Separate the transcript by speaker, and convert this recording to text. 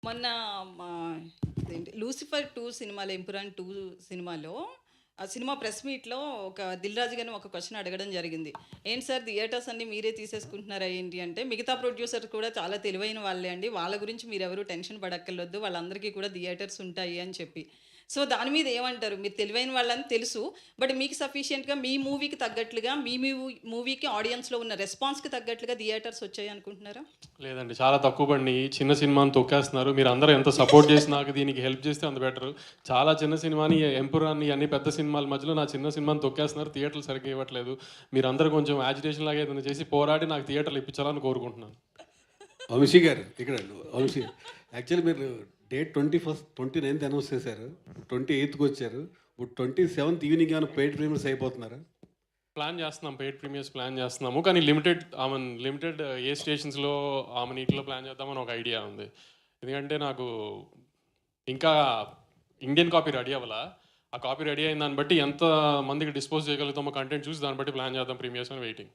Speaker 1: మొన్న మా ఇదేంటి 'లూసిఫర్ 2' సినిమాలో 'ఎంపురాన్ 2' సినిమాలో ఆ సినిమా ప్రెస్ మీట్‌లో ఒక 'దిల్ రాజు' గారిని ఒక క్వెషన్ అడగడం జరిగింది. "ఏంటి సార్ థియేటర్స్ అన్నీ మీరే తీసేసుకుంటున్నారా ఏంటి?" అంటే, "మిగతా ప్రొడ్యూసర్స్ కూడా చాలా తెలివైన వాళ్ళే అండి. వాళ్ళ గురించి మీరెవరు టెన్షన్ పడక్కర్లొద్దు. వాళ్ళందరికీ కూడా థియేటర్స్ ఉంటాయి" అని చెప్పి. సో, దాని మీద ఏమంటారు? మీరు తెలివైన వాళ్ళని తెలుసు. బట్ మీకు సఫిషియెంట్‌గా మీ మూవీకి తగ్గట్లుగా మీ మూవీకి ఆడియన్స్‌లో ఉన్న రెస్పాన్స్‌కి తగ్గట్లుగా థియేటర్స్ వచ్చాయనుకుంటున్నారా?
Speaker 2: లేదండి. చాలా తక్కువ పడినియి. చిన్న సినిమాని తొక్కేస్తున్నారు. మీరందరూ ఎంత సపోర్ట్ చేసి నాకు దీనికి హెల్ప్ చేస్తే అంత బెటరు. చాలా చిన్న సినిమాని 'ఎంపురాన్' ఇయన్నీ పెద్ద సినిమాల మధ్యలో నా చిన్న సినిమాని తొక్కేస్తున్నారు. థియేటర్లు సరిగ్గా ఇవ్వట్లేదు. మీరందరూ కొంచెం యాజిటేషన్ లాగా ఏదైనా చేసి పోరాడి నాకు థియేటర్లు ఇప్పించాలని కోరుకుంటున్నాను.
Speaker 3: వంశీ గారు ఇక్కడ వంశీ యాక్చువల్లీ మీరు డేట్ 29th అనౌన్స్ చేశారు. 28కి వచ్చారు. ఇప్పుడు 27th ఈవినింగ్ ఏమైనా పెయిడ్ ప్రీమియర్స్ అయిపోతున్నారా?
Speaker 2: ప్లాన్ చేస్తున్నాం. పెయిడ్ ప్రీమియర్స్ ప్లాన్ చేస్తున్నాము. కానీ లిమిటెడ్ ఏ స్టేషన్స్‌లో ఈటిలో ప్లాన్ చేద్దామని ఒక ఐడియా ఉంది. ఎందుకంటే నాకు ఇంకా ఇండియన్ కాపీ రెడీ అవ్వలా. ఆ కాపీ రెడీ అయిన దాన్ని బట్టి ఎంత మందికి డిస్పోజ్ చేయగలుగుతామో కంటెంట్ చూసి దాన్ని బట్టి ప్లాన్ చేద్దాం ప్రీమియర్స్ అని వెయిటింగ్.